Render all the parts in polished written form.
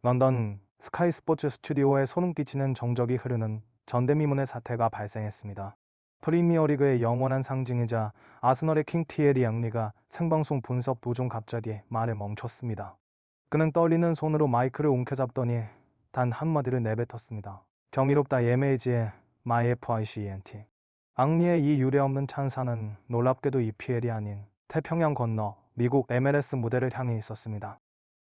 런던 스카이 스포츠 스튜디오에 소름 끼치는 정적이 흐르는 전대미문의 사태가 발생했습니다. 프리미어리그의 영원한 상징이자 아스널의 킹 티에리 앙리가 생방송 분석 도중 갑자기 말을 멈췄습니다. 그는 떨리는 손으로 마이크를 움켜잡더니 단 한마디를 내뱉었습니다. 경이롭다 예메이지의 MyFICENT. 앙리의 이 유례없는 찬사는 놀랍게도 EPL이 아닌 태평양 건너 미국 MLS 무대를 향해 있었습니다.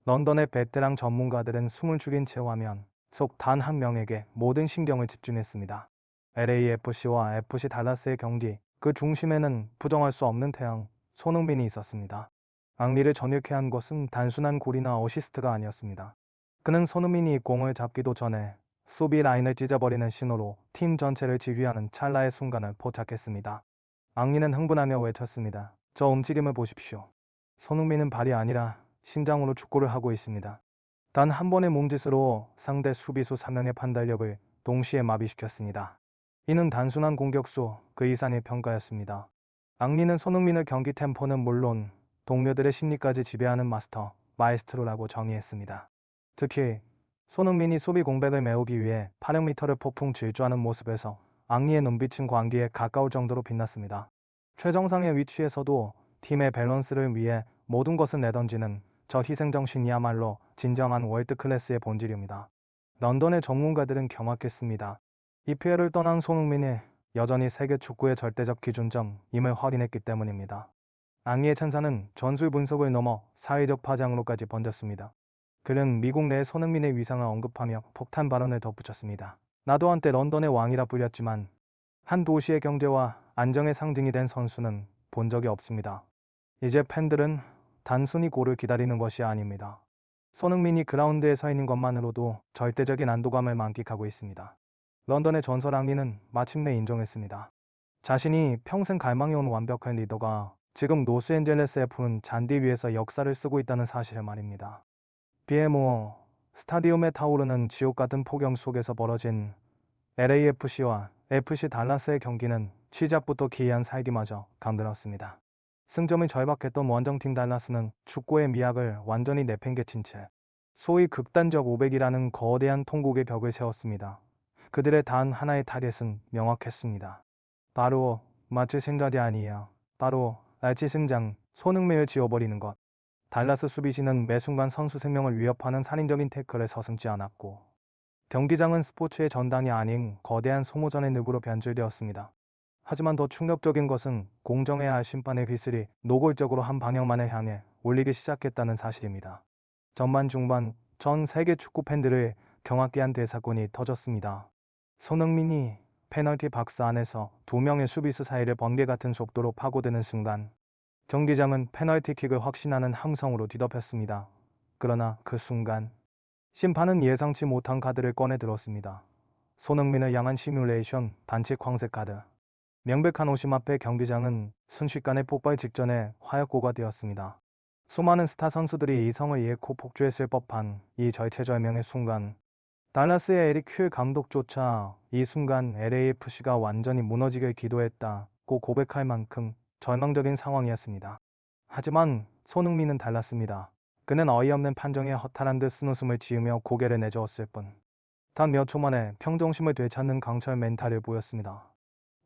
런던의 베테랑 전문가들은 숨을 죽인 채 화면 속 단 한 명에게 모든 신경을 집중했습니다. LAFC와 FC 달라스의 경기, 그 중심에는 부정할 수 없는 태양, 손흥민이 있었습니다. 앙리를 전역해 한 것은 단순한 골이나 어시스트가 아니었습니다. 그는 손흥민이 공을 잡기도 전에 수비 라인을 찢어버리는 신호로 팀 전체를 지휘하는 찰나의 순간을 포착했습니다. 앙리는 흥분하며 외쳤습니다. 저 움직임을 보십시오. 손흥민은 발이 아니라 심장으로 축구를 하고 있습니다. 단 한 번의 몸짓으로 상대 수비수 3명의 판단력을 동시에 마비시켰습니다. 이는 단순한 공격수 그 이상의 평가였습니다. 앙리는 손흥민의 경기 템포는 물론 동료들의 심리까지 지배하는 마스터, 마에스트로라고 정의했습니다. 특히 손흥민이 수비 공백을 메우기 위해 800m를 폭풍 질주하는 모습에서 앙리의 눈빛은 광기에 가까울 정도로 빛났습니다. 최정상의 위치에서도 팀의 밸런스를 위해 모든 것을 내던지는 저 희생정신이야말로 진정한 월드클래스의 본질입니다. 런던의 전문가들은 경악했습니다. EPL을 떠난 손흥민이 여전히 세계 축구의 절대적 기준점임을 확인했기 때문입니다. 앙리의 찬사는 전술 분석을 넘어 사회적 파장으로까지 번졌습니다. 그는 미국 내 손흥민의 위상을 언급하며 폭탄 발언을 덧붙였습니다. 나도 한때 런던의 왕이라 불렸지만 한 도시의 경제와 안정의 상징이 된 선수는 본 적이 없습니다. 이제 팬들은 단순히 골을 기다리는 것이 아닙니다. 손흥민이 그라운드에 서 있는 것만으로도 절대적인 안도감을 만끽하고 있습니다. 런던의 전설 앙리는 마침내 인정했습니다. 자신이 평생 갈망해온 완벽한 리더가 지금 로스앤젤레스에 푸른 잔디 위에서 역사를 쓰고 있다는 사실을 말입니다. BMO 스타디움에 타오르는 지옥 같은 폭염 속에서 벌어진 LAFC와 FC 달라스의 경기는 시작부터 기이한 살기마저 강들었습니다. 승점이 절박했던 원정팀 달라스는 축구의 미학을 완전히 내팽개친 채 소위 극단적 500이라는 거대한 통곡의 벽을 세웠습니다. 그들의 단 하나의 타겟은 명확했습니다. 바로 마치 생각이 아니에요. 바로 알치 승장 손흥민을 지워버리는 것. 달라스 수비진은 매 순간 선수 생명을 위협하는 살인적인 태클에 서슴지 않았고 경기장은 스포츠의 전당이 아닌 거대한 소모전의 늪으로 변질되었습니다. 하지만 더 충격적인 것은 공정해야 할 심판의 휘슬이 노골적으로 한 방향만을 향해 울리기 시작했다는 사실입니다. 전반 중반 전 세계 축구 팬들을 경악게 한 대사건이 터졌습니다. 손흥민이 페널티 박스 안에서 두 명의 수비수 사이를 번개 같은 속도로 파고드는 순간 경기장은 페널티킥을 확신하는 함성으로 뒤덮였습니다. 그러나 그 순간 심판은 예상치 못한 카드를 꺼내 들었습니다. 손흥민을 향한 시뮬레이션 반칙 황색 카드. 명백한 오심 앞에 경기장은 순식간에 폭발 직전에 화약고가 되었습니다. 수많은 스타 선수들이 이성을 잃고 폭주했을 법한 이 절체절명의 순간 달라스의 에릭 휠 감독조차 이 순간 LAFC가 완전히 무너지길 기도했다고 고백할 만큼 절망적인 상황이었습니다. 하지만 손흥민은 달랐습니다. 그는 어이없는 판정에 허탈한 듯 쓴웃음을 지으며 고개를 내저었을 뿐 단 몇 초 만에 평정심을 되찾는 강철 멘탈을 보였습니다.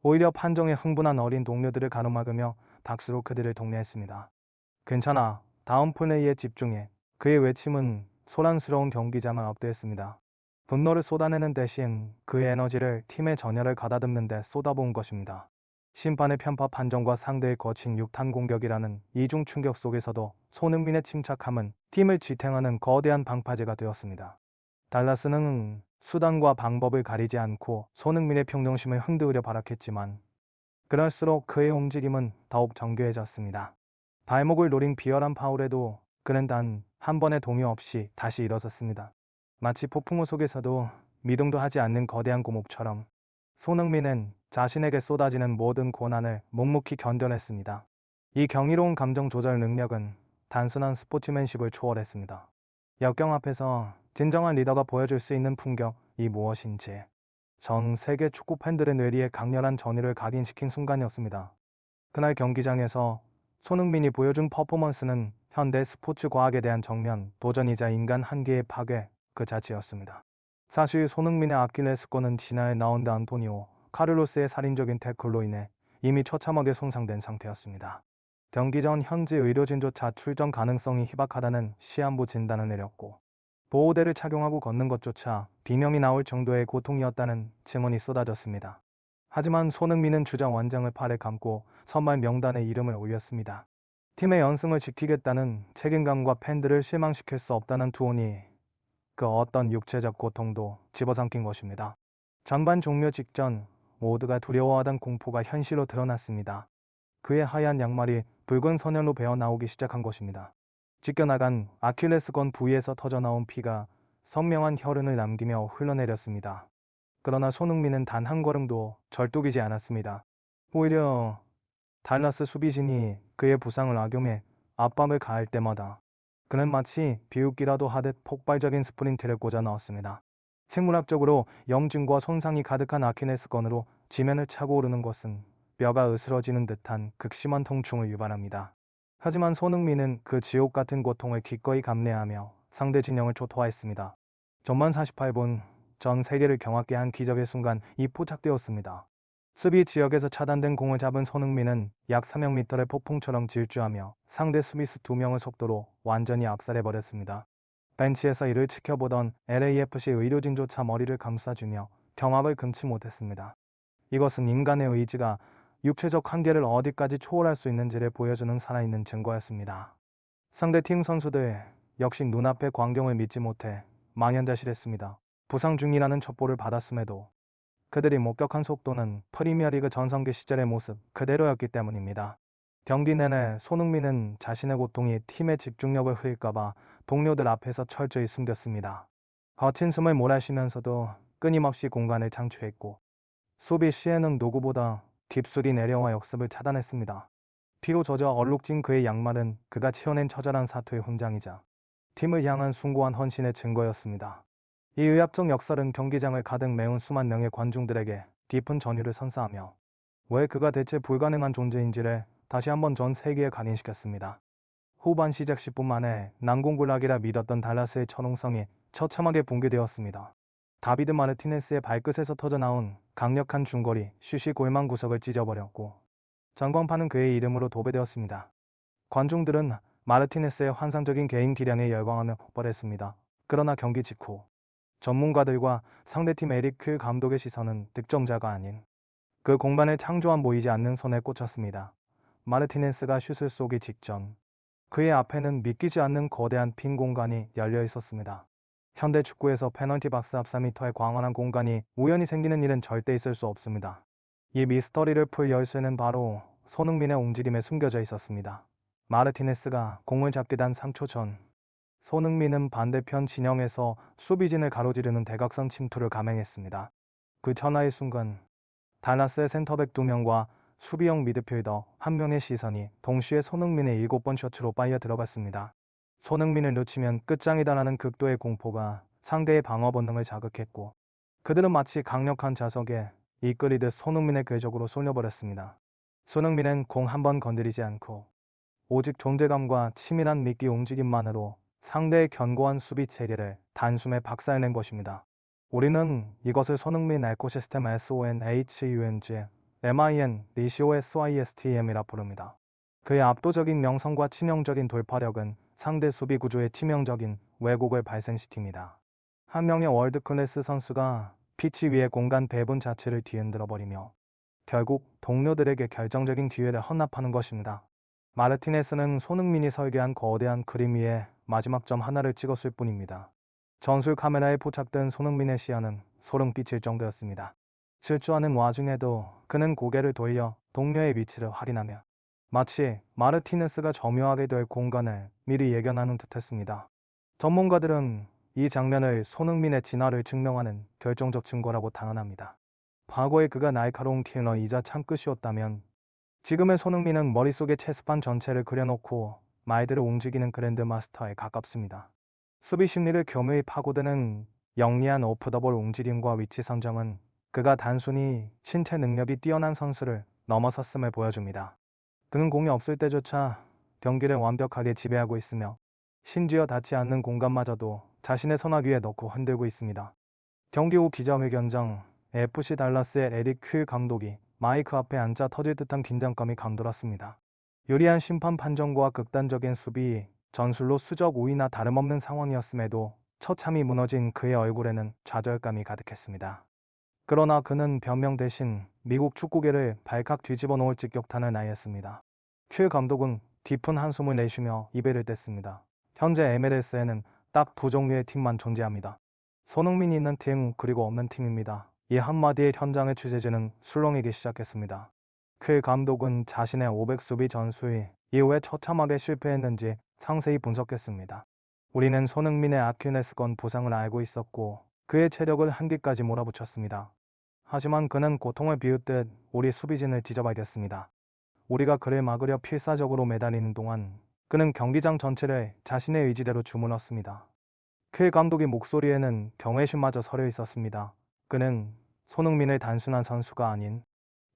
오히려 판정에 흥분한 어린 동료들을 가로막으며 박수로 그들을 독려했습니다. 괜찮아. 다음 플레이에 집중해. 그의 외침은 소란스러운 경기장을 압도했습니다. 분노를 쏟아내는 대신 그의 에너지를 팀의 전열을 가다듬는 데 쏟아부은 것입니다. 심판의 편파 판정과 상대의 거친 육탄 공격이라는 이중 충격 속에서도 손흥민의 침착함은 팀을 지탱하는 거대한 방파제가 되었습니다. 달라스는 수단과 방법을 가리지 않고 손흥민의 평정심을 흔들으려 발악했지만 그럴수록 그의 움직임은 더욱 정교해졌습니다. 발목을 노린 비열한 파울에도 그는 단 한 번의 동요 없이 다시 일어섰습니다. 마치 폭풍우 속에서도 미동도 하지 않는 거대한 고목처럼 손흥민은 자신에게 쏟아지는 모든 고난을 묵묵히 견뎌냈습니다. 이 경이로운 감정 조절 능력은 단순한 스포츠맨십을 초월했습니다. 역경 앞에서 진정한 리더가 보여줄 수 있는 품격이 무엇인지 전 세계 축구 팬들의 뇌리에 강렬한 전율을 각인시킨 순간이었습니다. 그날 경기장에서 손흥민이 보여준 퍼포먼스는 현대 스포츠 과학에 대한 정면 도전이자 인간 한계의 파괴, 그 자체였습니다. 사실 손흥민의 아킬레스건은 지난해 라운드 안토니오 카를로스의 살인적인 태클로 인해 이미 처참하게 손상된 상태였습니다. 경기 전 현지 의료진조차 출전 가능성이 희박하다는 시한부 진단을 내렸고 보호대를 착용하고 걷는 것조차 비명이 나올 정도의 고통이었다는 증언이 쏟아졌습니다. 하지만 손흥민은 주장 원장을 팔에 감고 선발 명단에 이름을 올렸습니다. 팀의 연승을 지키겠다는 책임감과 팬들을 실망시킬 수 없다는 투혼이 그 어떤 육체적 고통도 집어삼킨 것입니다. 전반 종료 직전 모두가 두려워하던 공포가 현실로 드러났습니다. 그의 하얀 양말이 붉은 선열로 배어 나오기 시작한 것입니다. 찢겨나간 아킬레스건 부위에서 터져나온 피가 선명한 혈흔을 남기며 흘러내렸습니다. 그러나 손흥민은 단 한 걸음도 절뚝이지 않았습니다. 오히려 달라스 수비진이 그의 부상을 악용해 압박을 가할 때마다 그는 마치 비웃기라도 하듯 폭발적인 스프린트를 꽂아 넣었습니다. 생물학적으로 염증과 손상이 가득한 아킬레스건으로 지면을 차고 오르는 것은 뼈가 으스러지는 듯한 극심한 통증을 유발합니다. 하지만 손흥민은 그 지옥 같은 고통을 기꺼이 감내하며 상대 진영을 초토화했습니다. 전반 48분 전 세계를 경악게 한 기적의 순간 이 포착되었습니다. 수비 지역에서 차단된 공을 잡은 손흥민은 약 300m를 폭풍처럼 질주하며 상대 수비수 2명을 속도로 완전히 압살해버렸습니다. 벤치에서 이를 지켜보던 LAFC 의료진조차 머리를 감싸주며 경악을 금치 못했습니다. 이것은 인간의 의지가 육체적 한계를 어디까지 초월할 수 있는지를 보여주는 살아있는 증거였습니다. 상대팀 선수들 역시 눈앞의 광경을 믿지 못해 망연자실했습니다. 부상 중이라는 첩보를 받았음에도 그들이 목격한 속도는 프리미어리그 전성기 시절의 모습 그대로였기 때문입니다. 경기 내내 손흥민은 자신의 고통이 팀의 집중력을 흐릴까봐 동료들 앞에서 철저히 숨겼습니다. 거친 숨을 몰아쉬면서도 끊임없이 공간을 창출했고 수비 시에는 누구보다 깊숙이 내려와 역습을 차단했습니다. 피로 젖어 얼룩진 그의 양말은 그가 치어낸 처절한 사투의 훈장이자 팀을 향한 숭고한 헌신의 증거였습니다. 이 의학적 역설은 경기장을 가득 메운 수만 명의 관중들에게 깊은 전율을 선사하며 왜 그가 대체 불가능한 존재인지를 다시 한번 전 세계에 각인시켰습니다. 후반 시작 10분 만에 난공불락이라 믿었던 달라스의 천홍성이 처참하게 붕괴되었습니다. 다비드 마르티네스의 발끝에서 터져나온 강력한 중거리 슛이 골망 구석을 찢어버렸고 전광판은 그의 이름으로 도배되었습니다. 관중들은 마르티네스의 환상적인 개인 기량에 열광하며 폭발했습니다. 그러나 경기 직후 전문가들과 상대팀 에릭 퀼 감독의 시선은 득점자가 아닌 그 공간을 창조한 보이지 않는 손에 꽂혔습니다. 마르티네스가 슛을 쏘기 직전 그의 앞에는 믿기지 않는 거대한 빈 공간이 열려 있었습니다. 현대 축구에서 페널티 박스 앞 4m의 광활한 공간이 우연히 생기는 일은 절대 있을 수 없습니다. 이 미스터리를 풀 열쇠는 바로 손흥민의 움직임에 숨겨져 있었습니다. 마르티네스가 공을 잡기 단 3초 전 손흥민은 반대편 진영에서 수비진을 가로지르는 대각선 침투를 감행했습니다. 그 천하의 순간 달라스의 센터백 2명과 수비형 미드필더 1명의 시선이 동시에 손흥민의 7번 셔츠로 빨려 들어갔습니다. 손흥민을 놓치면 끝장이다라는 극도의 공포가 상대의 방어 본능을 자극했고 그들은 마치 강력한 자석에 이끌리듯 손흥민의 궤적으로 쏠려버렸습니다. 손흥민은 공 한 번 건드리지 않고 오직 존재감과 치밀한 미끼 움직임만으로 상대의 견고한 수비 체계를 단숨에 박살낸 것입니다. 우리는 이것을 손흥민 에코시스템 SONHUNG MIN RECOSYSTEM이라 부릅니다. 그의 압도적인 명성과 치명적인 돌파력은 상대 수비 구조에 치명적인 왜곡을 발생시킵니다. 한 명의 월드클래스 선수가 피치 위의 공간 배분 자체를 뒤흔들어 버리며 결국 동료들에게 결정적인 기회를 헌납하는 것입니다. 마르티네스는 손흥민이 설계한 거대한 그림 위에 마지막 점 하나를 찍었을 뿐입니다. 전술 카메라에 포착된 손흥민의 시야는 소름 끼칠 정도였습니다. 질주하는 와중에도 그는 고개를 돌려 동료의 위치를 확인하며 마치 마르티네스가 점유하게 될 공간을 미리 예견하는 듯했습니다. 전문가들은 이 장면을 손흥민의 진화를 증명하는 결정적 증거라고 단언합니다. 과거에 그가 날카로운 킬러이자 참끝이었다면 지금의 손흥민은 머릿속에 체스판 전체를 그려놓고 말들을 움직이는 그랜드 마스터에 가깝습니다. 수비 심리를 교묘히 파고드는 영리한 오프더볼 움직임과 위치 선정은 그가 단순히 신체 능력이 뛰어난 선수를 넘어섰음을 보여줍니다. 그는 공이 없을 때조차 경기를 완벽하게 지배하고 있으며 심지어 닿지 않는 공간마저도 자신의 손아귀 위에 넣고 흔들고 있습니다. 경기 후 기자회견장, FC 달라스의 에릭 퀼 감독이 마이크 앞에 앉아 터질 듯한 긴장감이 감돌았습니다. 유리한 심판 판정과 극단적인 수비, 전술로 수적 우위나 다름없는 상황이었음에도 처참히 무너진 그의 얼굴에는 좌절감이 가득했습니다. 그러나 그는 변명 대신 미국 축구계를 발칵 뒤집어 놓을 직격탄을 날렸습니다. 퀼 감독은 깊은 한숨을 내쉬며 이별을 뗐습니다. 현재 MLS에는 딱 두 종류의 팀만 존재합니다. 손흥민이 있는 팀 그리고 없는 팀입니다. 이 한마디에 현장의 취재진은 술렁이기 시작했습니다. 퀼 감독은 자신의 500 수비 전술 이후에 처참하게 실패했는지 상세히 분석했습니다. 우리는 손흥민의 아킬레스건 부상을 알고 있었고 그의 체력을 한계까지 몰아붙였습니다. 하지만 그는 고통을 비웃듯 우리 수비진을 지져발겼습니다. 우리가 그를 막으려 필사적으로 매달리는 동안 그는 경기장 전체를 자신의 의지대로 주물렀습니다. 퀼 감독의 목소리에는 경외심마저 서려 있었습니다. 그는 손흥민을 단순한 선수가 아닌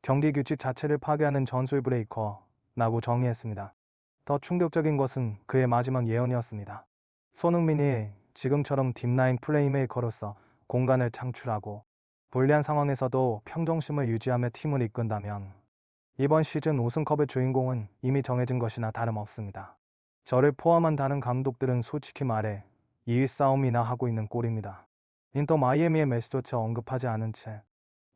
경기 규칙 자체를 파괴하는 전술 브레이커라고 정의했습니다. 더 충격적인 것은 그의 마지막 예언이었습니다. 손흥민이 지금처럼 딥라인 플레이메이커로서 공간을 창출하고 불리한 상황에서도 평정심을 유지하며 팀을 이끈다면 이번 시즌 우승컵의 주인공은 이미 정해진 것이나 다름없습니다. 저를 포함한 다른 감독들은 솔직히 말해 2위 싸움이나 하고 있는 꼴입니다. 인터 마이애미의 메시조차 언급하지 않은 채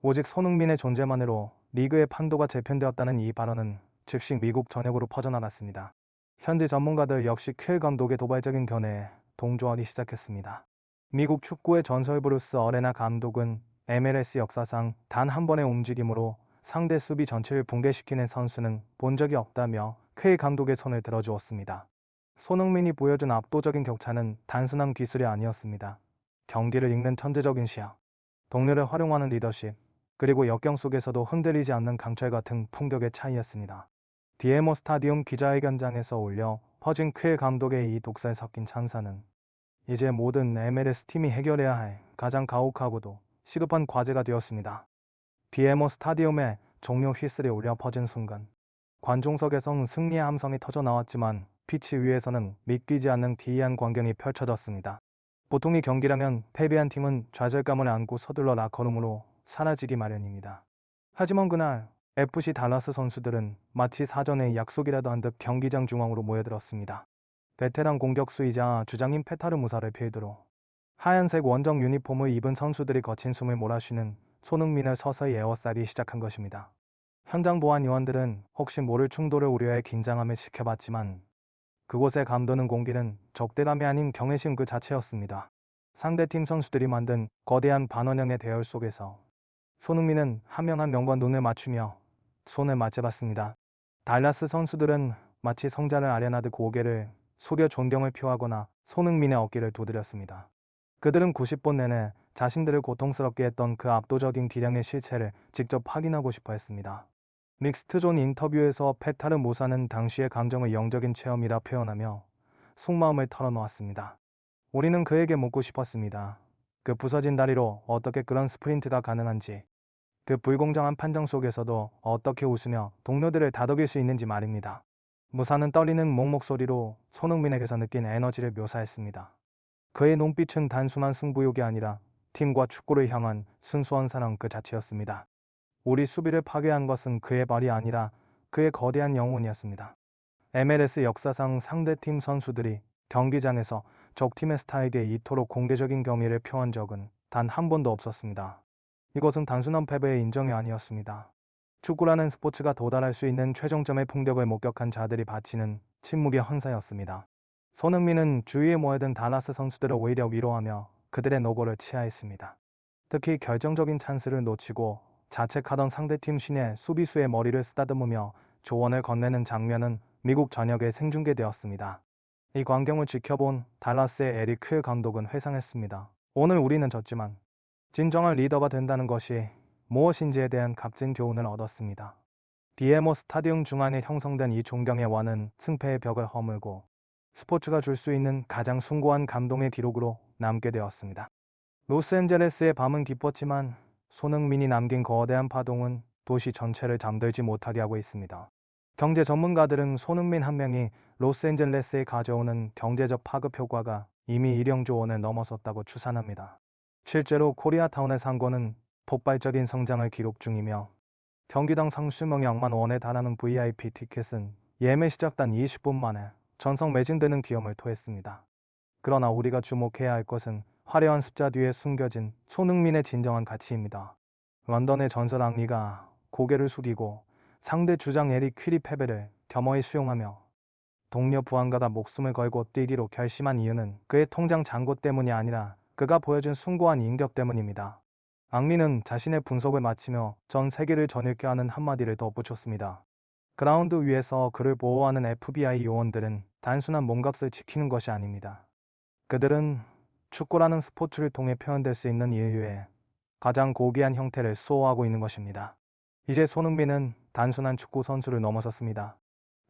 오직 손흥민의 존재만으로 리그의 판도가 재편되었다는 이 발언은 즉시 미국 전역으로 퍼져나갔습니다. 현지 전문가들 역시 퀼 감독의 도발적인 견해에 동조하기 시작했습니다. 미국 축구의 전설 브루스 어레나 감독은 MLS 역사상 단 한 번의 움직임으로 상대 수비 전체를 붕괴시키는 선수는 본 적이 없다며 퀼 감독의 손을 들어주었습니다. 손흥민이 보여준 압도적인 격차는 단순한 기술이 아니었습니다. 경기를 읽는 천재적인 시야, 동료를 활용하는 리더십, 그리고 역경 속에서도 흔들리지 않는 강철 같은 풍격의 차이였습니다. 디에모 스타디움 기자회견장에서 울려 퍼진 퀼 감독의 이 독살 섞인 찬사는 이제 모든 MLS 팀이 해결해야 할 가장 가혹하고도 시급한 과제가 되었습니다. 디에모 스타디움에 종료 휘슬이 울려 퍼진 순간 관중석에선 승리의 함성이 터져 나왔지만 피치 위에서는 믿기지 않는 기이한 광경이 펼쳐졌습니다. 보통의 경기라면 패배한 팀은 좌절감을 안고 서둘러 라커룸으로 사라지기 마련입니다. 하지만 그날 FC 달라스 선수들은 마치 사전에 약속이라도 한 듯 경기장 중앙으로 모여들었습니다. 베테랑 공격수이자 주장인 페타르 무사를 필두로 하얀색 원정 유니폼을 입은 선수들이 거친 숨을 몰아쉬는 손흥민을 서서히 에워싸기 시작한 것입니다. 현장 보안 요원들은 혹시 모를 충돌을 우려해 긴장함을 지켜봤지만 그곳의 감도는 공기는 적대감이 아닌 경외심 그 자체였습니다. 상대팀 선수들이 만든 거대한 반원형의 대열 속에서 손흥민은 한 명 한 명과 눈을 맞추며 손을 맞잡았습니다. 달라스 선수들은 마치 성자를 아련하듯 고개를 숙여 존경을 표하거나 손흥민의 어깨를 두드렸습니다. 그들은 90분 내내 자신들을 고통스럽게 했던 그 압도적인 기량의 실체를 직접 확인하고 싶어 했습니다. 믹스트존 인터뷰에서 페타르 무사는 당시의 감정을 영적인 체험이라 표현하며 속마음을 털어놓았습니다. 우리는 그에게 묻고 싶었습니다. 그 부서진 다리로 어떻게 그런 스프린트가 가능한지, 그 불공정한 판정 속에서도 어떻게 웃으며 동료들을 다독일 수 있는지 말입니다. 무사는 떨리는 목소리로 손흥민에게서 느낀 에너지를 묘사했습니다. 그의 눈빛은 단순한 승부욕이 아니라 팀과 축구를 향한 순수한 사랑 그 자체였습니다. 우리 수비를 파괴한 것은 그의 발이 아니라 그의 거대한 영혼이었습니다. MLS 역사상 상대팀 선수들이 경기장에서 적팀의 스타일에 이토록 공개적인 경의를 표한 적은 단 한 번도 없었습니다. 이것은 단순한 패배의 인정이 아니었습니다. 축구라는 스포츠가 도달할 수 있는 최종점의 풍격을 목격한 자들이 바치는 침묵의 헌사였습니다. 손흥민은 주위에 모여든 달라스 선수들을 오히려 위로하며 그들의 노고를 치하했습니다. 특히 결정적인 찬스를 놓치고 자책하던 상대팀 신의 수비수의 머리를 쓰다듬으며 조언을 건네는 장면은 미국 전역에 생중계되었습니다. 이 광경을 지켜본 달라스의 에릭 퀼 감독은 회상했습니다. 오늘 우리는 졌지만 진정한 리더가 된다는 것이 무엇인지에 대한 값진 교훈을 얻었습니다. 디에모 스타디움 중앙에 형성된 이 존경의 완은 승패의 벽을 허물고 스포츠가 줄 수 있는 가장 숭고한 감동의 기록으로 남게 되었습니다. 로스앤젤레스의 밤은 깊었지만 손흥민이 남긴 거대한 파동은 도시 전체를 잠들지 못하게 하고 있습니다. 경제 전문가들은 손흥민 한 명이 로스앤젤레스에 가져오는 경제적 파급 효과가 이미 1억 원을 넘어섰다고 추산합니다. 실제로 코리아타운의 상권은 폭발적인 성장을 기록 중이며 경기당 상수명약만 원에 달하는 VIP 티켓은 예매 시작단 20분 만에 전석 매진되는 기염을 토했습니다. 그러나 우리가 주목해야 할 것은 화려한 숫자 뒤에 숨겨진 손흥민의 진정한 가치입니다. 런던의 전설 앙리가 고개를 숙이고 상대 주장 에릭 퀴리페베를 겸허히 수용하며 동료 부안가다 목숨을 걸고 뛰기로 결심한 이유는 그의 통장 잔고 때문이 아니라 그가 보여준 숭고한 인격 때문입니다. 앙리는 자신의 분석을 마치며 전 세계를 전일게 하는 한마디를 덧붙였습니다. 그라운드 위에서 그를 보호하는 FBI 요원들은 단순한 몸값을 지키는 것이 아닙니다. 그들은 축구라는 스포츠를 통해 표현될 수 있는 인류의 가장 고귀한 형태를 수호하고 있는 것입니다. 이제 손흥민은 단순한 축구 선수를 넘어섰습니다.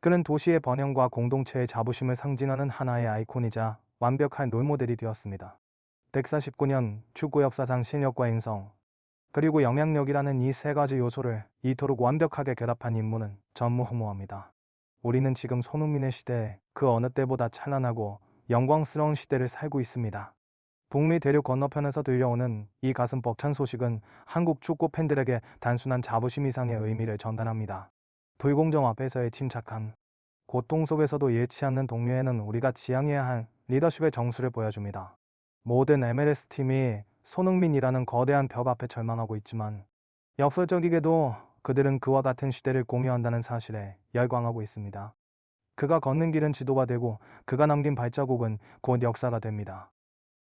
그는 도시의 번영과 공동체의 자부심을 상징하는 하나의 아이콘이자 완벽한 롤모델이 되었습니다. 149년 축구 역사상 실력과 인성, 그리고 영향력이라는 이 세 가지 요소를 이토록 완벽하게 결합한 인물은 전무후무합니다. 우리는 지금 손흥민의 시대에 그 어느 때보다 찬란하고 영광스러운 시대를 살고 있습니다. 북미 대륙 건너편에서 들려오는 이 가슴 벅찬 소식은 한국 축구 팬들에게 단순한 자부심 이상의 의미를 전달합니다. 불공정 앞에서의 침착함, 고통 속에서도 잃지 않는 동료에는 우리가 지향해야 할 리더십의 정수를 보여줍니다. 모든 MLS 팀이 손흥민이라는 거대한 벽 앞에 절망하고 있지만 역설적이게도 그들은 그와 같은 시대를 공유한다는 사실에 열광하고 있습니다. 그가 걷는 길은 지도가 되고 그가 남긴 발자국은 곧 역사가 됩니다.